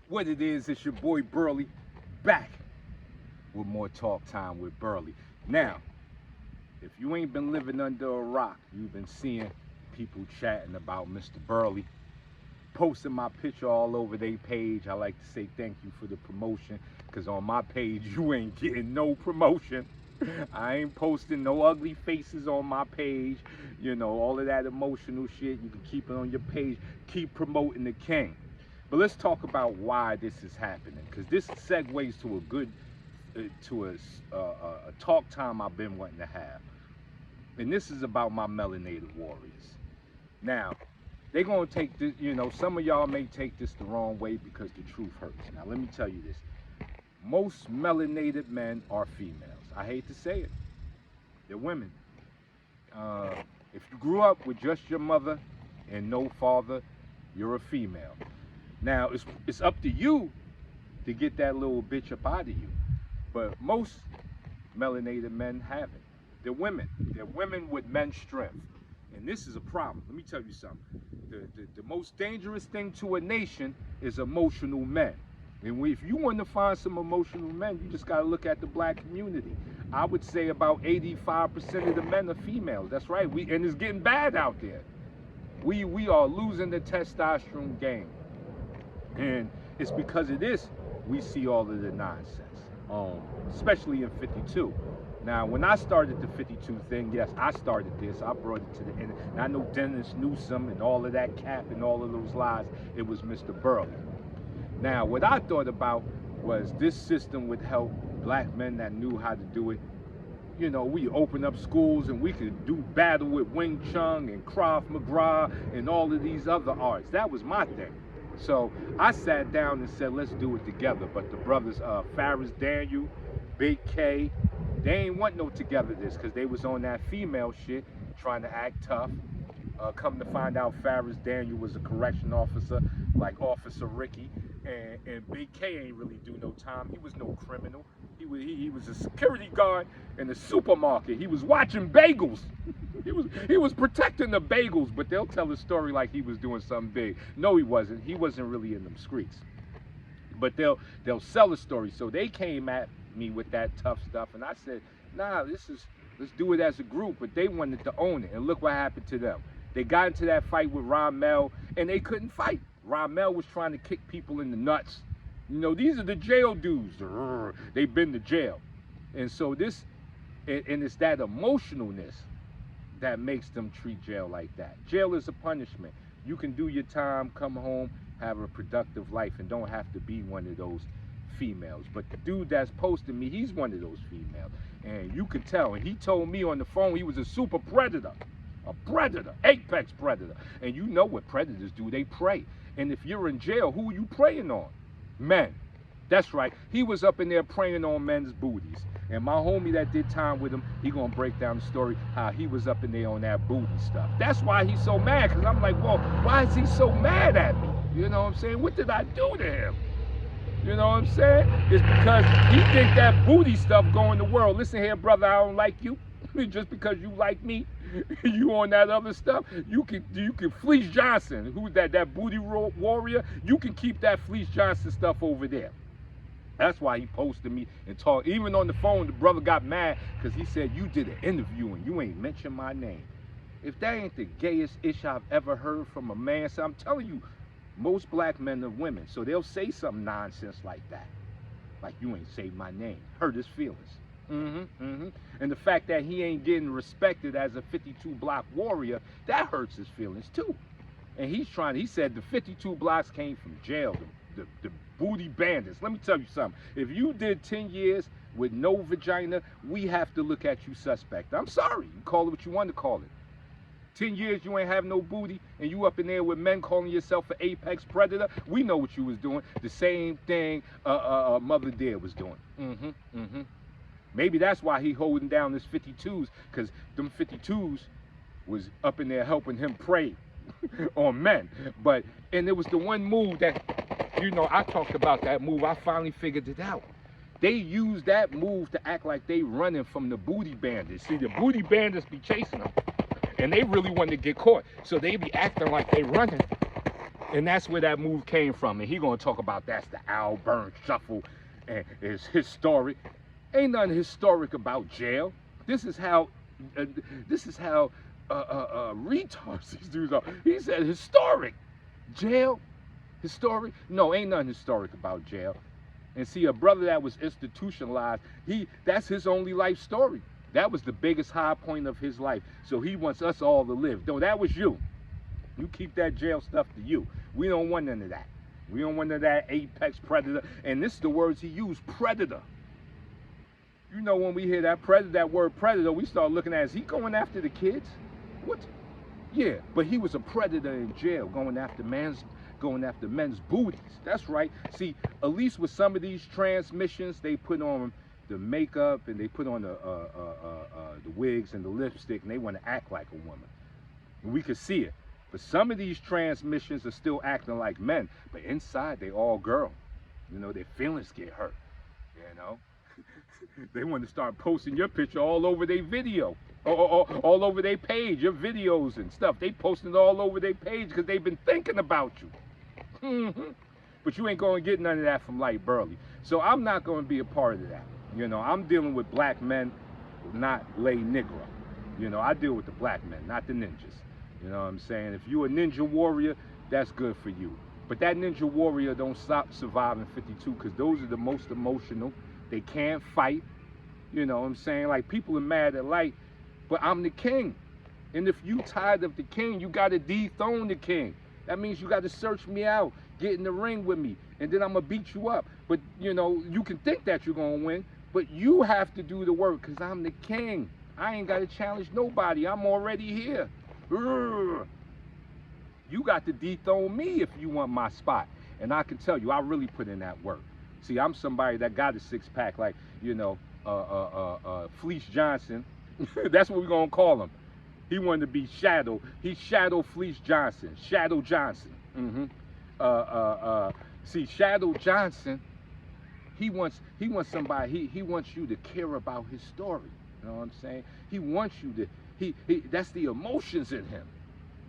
What it is, it's your boy Burly, back with more talk time with Burly. Now, if you ain't been living under a rock, you've been seeing people chatting about Mr. Burly, posting my picture all over their page. I like to say thank you for the promotion, because on my page you ain't getting no promotion. I ain't posting no ugly faces on my page. You know, all of that emotional shit, you can keep it on your page. Keep promoting the king. But let's talk about why this is happening, because this segues to a good, a talk time I've been wanting to have. And this is about my melanated warriors. Now, they're going to take this, you know, some of y'all may take this the wrong way because the truth hurts. Now, let me tell you this. Most melanated men are females. I hate to say it. They're women. If you grew up with just your mother and no father, you're a female. Now, it's up to you to get that little bitch up out of you. But most melanated men haven't. They're women. They're women with men's strength. And this is a problem. Let me tell you something. The most dangerous thing to a nation is emotional men. And if you want to find some emotional men, you just got to look at the black community. I would say about 85% of the men are females. That's right. And it's getting bad out there. We are losing the testosterone game. And it's because of this we see all of the nonsense, especially in 52. Now, when I started the 52 thing, yes, I started this. I brought it to the end. And I know Dennis Newsom and all of that cap and all of those lies. It was Mr. Burly. Now, what I thought about was this system would help black men that knew how to do it. You know, we open up schools and we could do battle with Wing Chun and Krav Maga and all of these other arts. That was my thing. So I sat down and said, let's do it together. But the brothers, Faris Daniel, Big K, they ain't want no togetherness because they was on that female shit, trying to act tough. Come to find out, Faris Daniel was a correction officer, like Officer Ricky, and Big K ain't really do no time. He was no criminal. He was a security guard in a supermarket. He was watching bagels. he was protecting the bagels, but they'll tell the story like he was doing something big. No, he wasn't. He wasn't really in them streets. But they'll sell the story. So they came at me with that tough stuff, and I said, nah, let's do it as a group. But they wanted to own it, and look what happened to them. They got into that fight with Rommel, and they couldn't fight. Rommel was trying to kick people in the nuts. You know, these are the jail dudes. They've been to jail. And so this, and it's that emotionalness that makes them treat jail like that. Jail is a punishment. You can do your time, come home, have a productive life, and don't have to be one of those females. But the dude that's posting me, he's one of those females. And you could tell. And he told me on the phone he was a super predator. A predator, apex predator. And you know what predators do, they prey. And if you're in jail, who are you preying on? Men. That's right. He was up in there preying on men's booties. And my homie that did time with him, he gonna break down the story how he was up in there on that booty stuff. That's why he's so mad, because I'm like, well, why is he so mad at me? You know what I'm saying? What did I do to him? You know what I'm saying? It's because he think that booty stuff go in the world. Listen here, brother, I don't like you. Just because you like me, you on that other stuff, you can Fleece Johnson, who's that booty warrior, you can keep that Fleece Johnson stuff over there. That's why he posted me and talked. Even on the phone, the brother got mad because he said, you did an interview and you ain't mentioned my name. If that ain't the gayest ish I've ever heard from a man, so I'm telling you, most black men are women, so they'll say some nonsense like that. Like, you ain't say my name. Hurt his feelings. And the fact that he ain't getting respected as a 52 block warrior, that hurts his feelings too. And he said the 52 blocks came from jail, the booty bandits. Let me tell you something. If you did 10 years with no vagina, we have to look at you suspect. I'm sorry. You call it what you want to call it. 10 years you ain't have no booty, and you up in there with men calling yourself an apex predator, we know what you was doing. The same thing Mother Dear was doing. Maybe that's why he holding down his 52s, because them 52s was up in there helping him prey on men. And it was the one move that, you know, I talked about that move. I finally figured it out. They use that move to act like they running from the booty bandits. See, the booty bandits be chasing them, and they really want to get caught. So they be acting like they running, And that's where that move came from. And he gonna talk about that's the Al Burns shuffle and it's historic. Ain't nothing historic about jail. This is how uh, retards these dudes are. He said historic. Jail? Historic? No, ain't nothing historic about jail. And see, a brother that was institutionalized, that's his only life story. That was the biggest high point of his life. So he wants us all to live. No, that was you. You keep that jail stuff to you. We don't want none of that. We don't want none of that apex predator. And this is the words he used, predator. You know, when we hear that word predator, we start looking at, is he going after the kids? What? Yeah, but he was a predator in jail, going after men's booties. That's right. See, at least with some of these transmissions, they put on the makeup and they put on the wigs and the lipstick, and they want to act like a woman. And we could see it. But some of these transmissions are still acting like men, but inside they all girl. You know, their feelings get hurt. You know, they want to start posting your picture all over their video, all over their page, your videos and stuff. They posting it all over their page because they've been thinking about you. But you ain't going to get none of that from Lyte Burly. So I'm not going to be a part of that. You know, I'm dealing with black men, not lay Negro. You know, I deal with the black men, not the ninjas. You know what I'm saying? If you a ninja warrior, that's good for you. But that ninja warrior don't stop surviving 52 because those are the most emotional. They can't fight. You know what I'm saying? Like, people are mad at Lyte, but I'm the king. And if you tired of the king, you got to dethrone the king. That means you got to search me out, get in the ring with me, and then I'm going to beat you up. But, you know, you can think that you're going to win, but you have to do the work because I'm the king. I ain't got to challenge nobody. I'm already here. You got to dethrone me if you want my spot. And I can tell you, I really put in that work. See, I'm somebody that got a six-pack like, you know, Fleece Johnson. That's what we're going to call him. He wanted to be Shadow. He's Shadow Fleece Johnson. Shadow Johnson. See, Shadow Johnson, he wants somebody, he wants you to care about his story. You know what I'm saying? He wants you to, that's the emotions in him.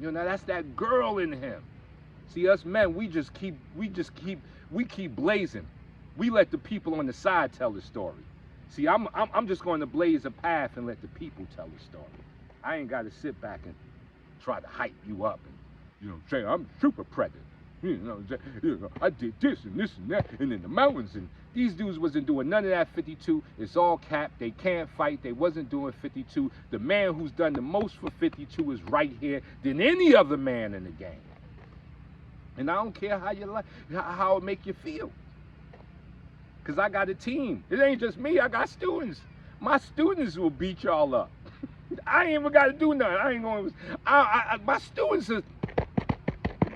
You know, that's that girl in him. See, us men, we keep blazing. We let the people on the side tell the story. See, I'm just going to blaze a path and let the people tell the story. I ain't got to sit back and try to hype you up and, you know, say I'm super predator. You know, I did this and that, and in the mountains, and these dudes wasn't doing none of that 52. It's all cap. They can't fight. They wasn't doing 52. The man who's done the most for 52 is right here than any other man in the game. And I don't care how you like, how it make you feel. Cause I got a team. It ain't just me. I got students. My students will beat y'all up. I ain't even got to do nothing. I ain't going. My students is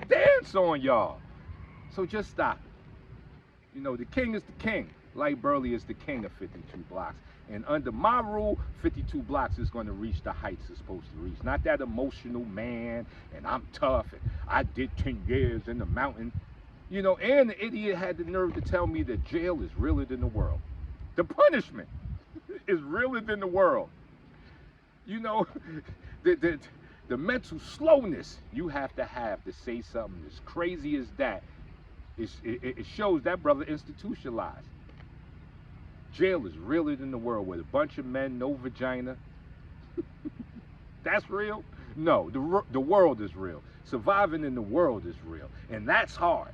dance on y'all. So just stop it. You know, the king is the king. Lyte Burly is the king of 52 blocks. And under my rule, 52 blocks is going to reach the heights it's supposed to reach. Not that emotional man, and I'm tough, and I did 10 years in the mountain. You know, and the idiot had the nerve to tell me that jail is realer than the world. The punishment is realer than the world. You know, the mental slowness you have to say something as crazy as that. It shows that brother institutionalized. Jail is realer than the world with a bunch of men, no vagina. That's real? No, the world is real. Surviving in the world is real. And that's hard.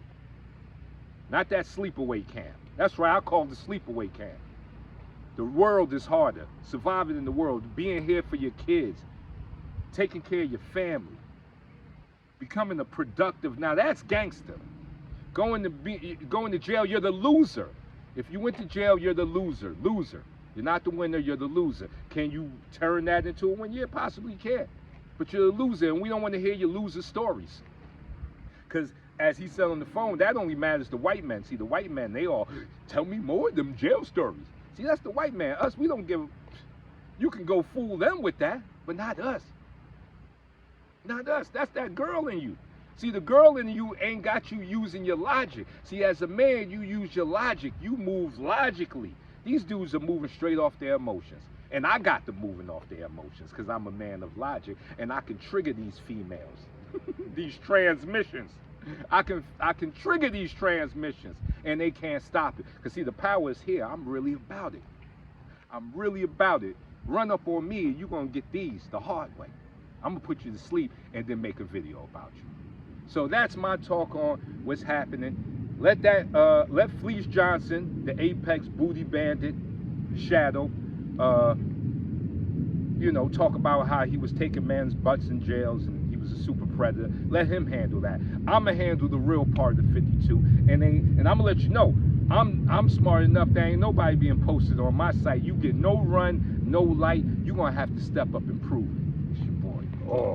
Not that sleepaway camp. That's right, I call it the sleepaway camp. The world is harder. Surviving in the world, being here for your kids, taking care of your family, becoming a productive, now that's gangster. Going to jail, you're the loser. If you went to jail, you're the loser. You're not the winner, you're the loser. Can you turn that into a win? Yeah, possibly can. But you're a loser, and we don't want to hear your loser stories. Because as he said on the phone, that only matters to white men. See, the white men, they all, tell me more of them jail stories. See, that's the white man. Us, we don't give, you can go fool them with that, but not us. Not us. That's that girl in you. See, the girl in you ain't got you using your logic. See, as a man, you use your logic. You move logically. These dudes are moving straight off their emotions. And I got them moving off their emotions because I'm a man of logic, and I can trigger these females, these transmissions. I can trigger these transmissions and they can't stop it. Because see, the power is here. I'm really about it. I'm really about it. Run up on me and you're going to get these the hard way. I'm going to put you to sleep and then make a video about you. So that's my talk on what's happening. Let Fleece Johnson, the Apex Booty Bandit, Shadow, you know, talk about how he was taking men's butts in jails and he was a super predator. Let him handle that. I'm going to handle the real part of 52. And I'm going to let you know, I'm smart enough. There ain't nobody being posted on my site. You get no run, no light. You're going to have to step up and prove it. It's your boy. Oh.